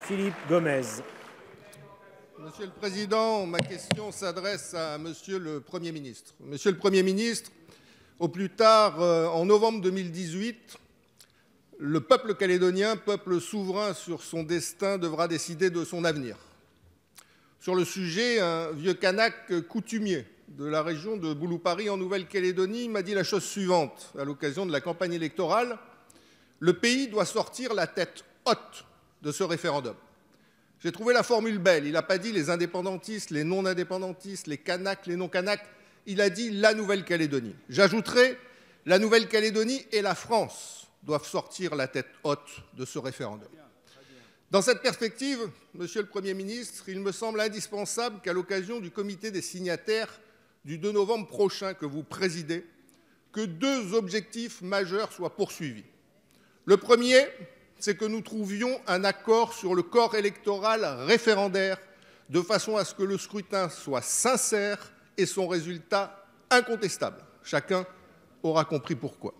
Philippe Gomez. Monsieur le Président, ma question s'adresse à Monsieur le Premier ministre. Monsieur le Premier ministre, au plus tard en novembre 2018, le peuple calédonien, peuple souverain sur son destin, devra décider de son avenir. Sur le sujet, un vieux kanak coutumier de la région de Boulou-Paris en Nouvelle-Calédonie m'a dit la chose suivante à l'occasion de la campagne électorale. Le pays doit sortir la tête haute de ce référendum. J'ai trouvé la formule belle. Il n'a pas dit les indépendantistes, les non-indépendantistes, les Kanaks, les non-Kanaks. Il a dit la Nouvelle-Calédonie. J'ajouterai, la Nouvelle-Calédonie et la France doivent sortir la tête haute de ce référendum. Dans cette perspective, Monsieur le Premier ministre, il me semble indispensable qu'à l'occasion du comité des signataires du 2 novembre prochain que vous présidez, que deux objectifs majeurs soient poursuivis. Le premier, c'est que nous trouvions un accord sur le corps électoral référendaire de façon à ce que le scrutin soit sincère et son résultat incontestable. Chacun aura compris pourquoi.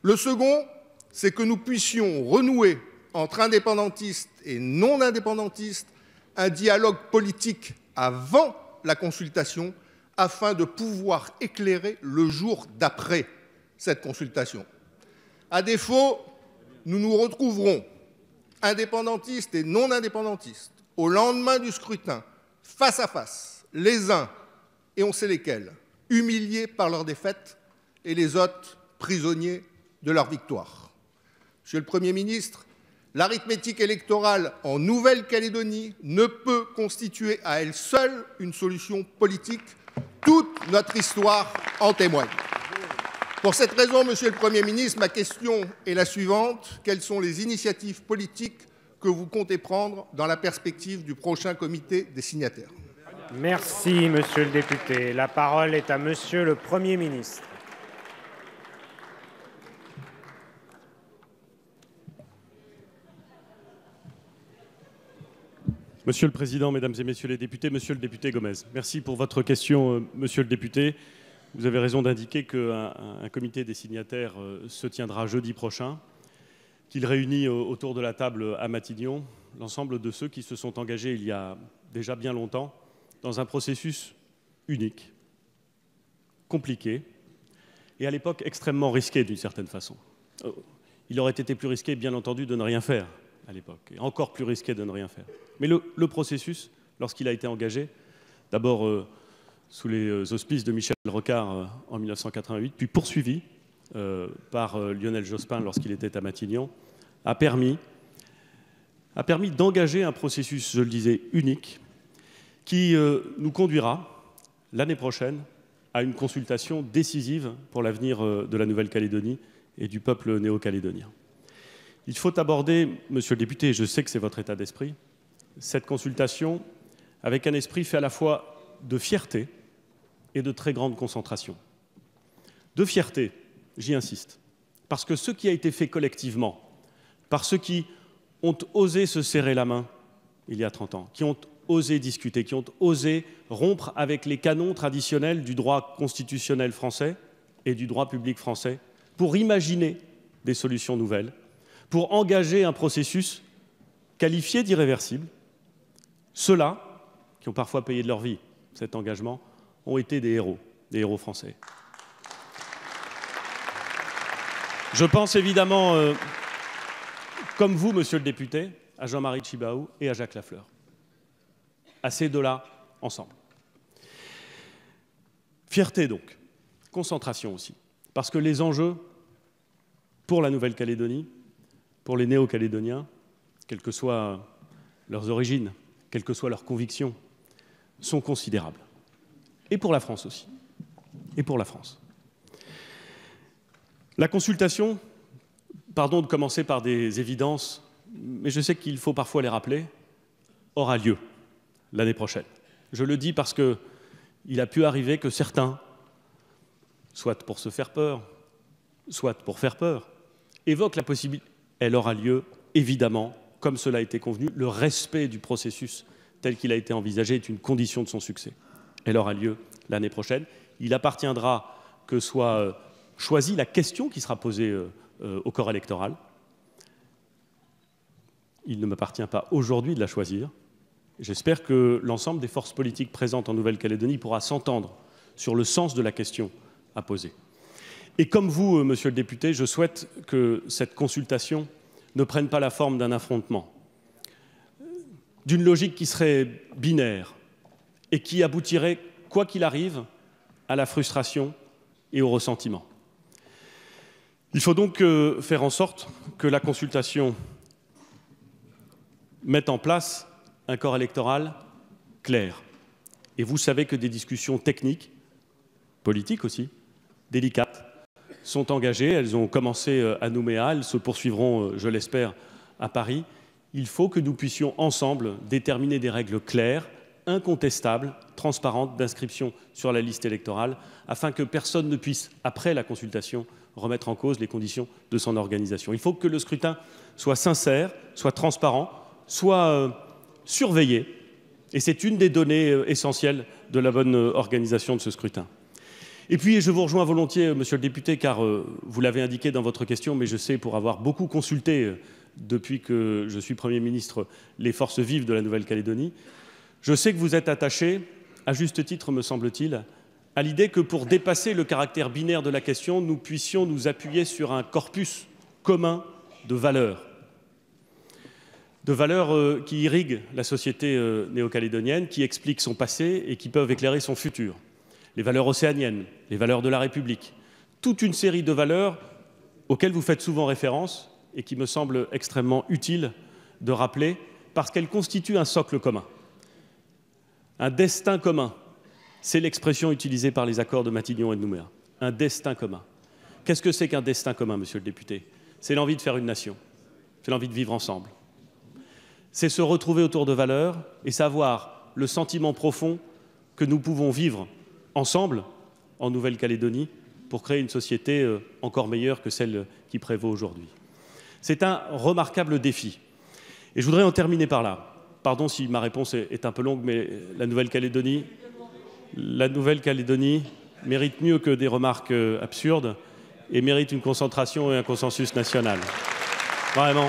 Le second, c'est que nous puissions renouer entre indépendantistes et non-indépendantistes un dialogue politique avant la consultation afin de pouvoir éclairer le jour d'après cette consultation. À défaut, nous nous retrouverons, indépendantistes et non-indépendantistes, au lendemain du scrutin, face à face, les uns, et on sait lesquels, humiliés par leur défaite et les autres prisonniers de leur victoire. Monsieur le Premier ministre, l'arithmétique électorale en Nouvelle-Calédonie ne peut constituer à elle seule une solution politique. Toute notre histoire en témoigne. Pour cette raison, Monsieur le Premier ministre, ma question est la suivante. Quelles sont les initiatives politiques que vous comptez prendre dans la perspective du prochain comité des signataires? Merci, Monsieur le député. La parole est à Monsieur le Premier ministre. Monsieur le Président, Mesdames et Messieurs les députés, Monsieur le député Gomez, merci pour votre question, Monsieur le député. Vous avez raison d'indiquer qu'un comité des signataires se tiendra jeudi prochain, qu'il réunit autour de la table à Matignon l'ensemble de ceux qui se sont engagés il y a déjà bien longtemps dans un processus unique, compliqué et à l'époque extrêmement risqué d'une certaine façon. Il aurait été plus risqué, bien entendu, de ne rien faire à l'époque, et encore plus risqué de ne rien faire. Mais le processus, lorsqu'il a été engagé, d'abord sous les auspices de Michel Rocard en 1988, puis poursuivi par Lionel Jospin lorsqu'il était à Matignon, a permis d'engager un processus, je le disais, unique, qui nous conduira l'année prochaine à une consultation décisive pour l'avenir de la Nouvelle-Calédonie et du peuple néo-calédonien. Il faut aborder, Monsieur le député, et je sais que c'est votre état d'esprit, cette consultation avec un esprit fait à la fois de fierté et de très grande concentration. De fierté, j'y insiste, parce que ce qui a été fait collectivement, par ceux qui ont osé se serrer la main il y a 30 ans, qui ont osé discuter, qui ont osé rompre avec les canons traditionnels du droit constitutionnel français et du droit public français pour imaginer des solutions nouvelles, pour engager un processus qualifié d'irréversible. Ceux-là, qui ont parfois payé de leur vie cet engagement, ont été des héros français. Je pense évidemment, comme vous, Monsieur le député, à Jean-Marie Tjibaou et à Jacques Lafleur. À ces deux-là, ensemble. Fierté donc, concentration aussi, parce que les enjeux pour la Nouvelle-Calédonie, pour les néo-calédoniens, quelles que soient leurs origines, quelles que soient leurs convictions, sont considérables. Et pour la France aussi. Et pour la France. La consultation, pardon de commencer par des évidences, mais je sais qu'il faut parfois les rappeler, aura lieu l'année prochaine. Je le dis parce qu'il a pu arriver que certains, soit pour se faire peur, soit pour faire peur, évoquent la possibilité. Elle aura lieu, évidemment, comme cela a été convenu. Le respect du processus tel qu'il a été envisagé est une condition de son succès. Elle aura lieu l'année prochaine. Il appartiendra que soit choisie la question qui sera posée au corps électoral. il ne m'appartient pas aujourd'hui de la choisir. J'espère que l'ensemble des forces politiques présentes en Nouvelle-Calédonie pourra s'entendre sur le sens de la question à poser. Et comme vous, monsieur le député, je souhaite que cette consultation ne prenne pas la forme d'un affrontement, d'une logique qui serait binaire et qui aboutirait, quoi qu'il arrive, à la frustration et au ressentiment. Il faut donc faire en sorte que la consultation mette en place un corps électoral clair. Et vous savez que des discussions techniques, politiques aussi, délicates, sont engagées. Elles ont commencé à Nouméa, elles se poursuivront, je l'espère, à Paris. Il faut que nous puissions ensemble déterminer des règles claires, incontestables, transparentes d'inscription sur la liste électorale, afin que personne ne puisse, après la consultation, remettre en cause les conditions de son organisation. Il faut que le scrutin soit sincère, soit transparent, soit surveillé. Et c'est une des données essentielles de la bonne organisation de ce scrutin. Et puis, je vous rejoins volontiers, monsieur le député, car vous l'avez indiqué dans votre question, mais je sais, pour avoir beaucoup consulté depuis que je suis Premier ministre, les forces vives de la Nouvelle-Calédonie, je sais que vous êtes attaché, à juste titre, me semble-t-il, à l'idée que pour dépasser le caractère binaire de la question, nous puissions nous appuyer sur un corpus commun de valeurs qui irriguent la société néo-calédonienne, qui expliquent son passé et qui peuvent éclairer son futur. Les valeurs océaniennes, les valeurs de la République, toute une série de valeurs auxquelles vous faites souvent référence et qui me semblent extrêmement utiles de rappeler parce qu'elles constituent un socle commun. Un destin commun, c'est l'expression utilisée par les accords de Matignon et de Nouméa. Un destin commun. Qu'est-ce que c'est qu'un destin commun, monsieur le député? C'est l'envie de faire une nation, c'est l'envie de vivre ensemble. C'est se retrouver autour de valeurs et savoir le sentiment profond que nous pouvons vivre ensemble en Nouvelle-Calédonie pour créer une société encore meilleure que celle qui prévaut aujourd'hui. C'est un remarquable défi. Et je voudrais en terminer par là. Pardon si ma réponse est un peu longue, mais la Nouvelle-Calédonie mérite mieux que des remarques absurdes et mérite une concentration et un consensus national. Vraiment.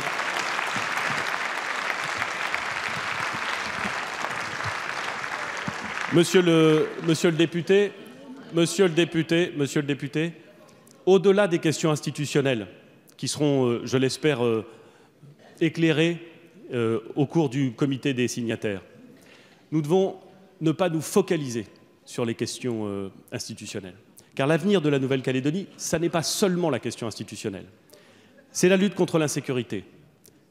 Monsieur le député, au-delà des questions institutionnelles qui seront, je l'espère, éclairées au cours du comité des signataires, nous devons ne pas nous focaliser sur les questions institutionnelles. Car l'avenir de la Nouvelle-Calédonie, ça n'est pas seulement la question institutionnelle. C'est la lutte contre l'insécurité,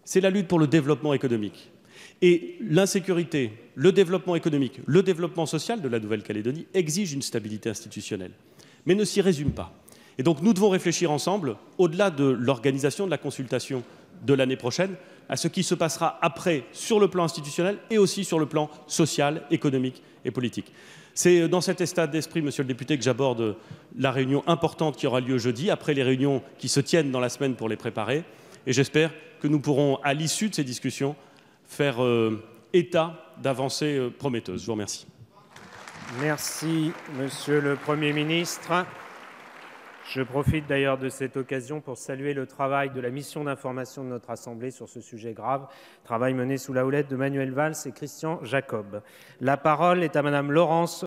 c'est la lutte pour le développement économique. Et l'insécurité, le développement économique, le développement social de la Nouvelle-Calédonie exigent une stabilité institutionnelle, mais ne s'y résument pas. Et donc nous devons réfléchir ensemble, au-delà de l'organisation de la consultation de l'année prochaine, à ce qui se passera après sur le plan institutionnel et aussi sur le plan social, économique et politique. C'est dans cet état d'esprit, monsieur le député, que j'aborde la réunion importante qui aura lieu jeudi, après les réunions qui se tiennent dans la semaine pour les préparer. Et j'espère que nous pourrons, à l'issue de ces discussions, faire état d'avancées prometteuses. Je vous remercie. Merci, monsieur le Premier ministre. Je profite d'ailleurs de cette occasion pour saluer le travail de la mission d'information de notre Assemblée sur ce sujet grave, travail mené sous la houlette de Manuel Valls et Christian Jacob. La parole est à madame Laurence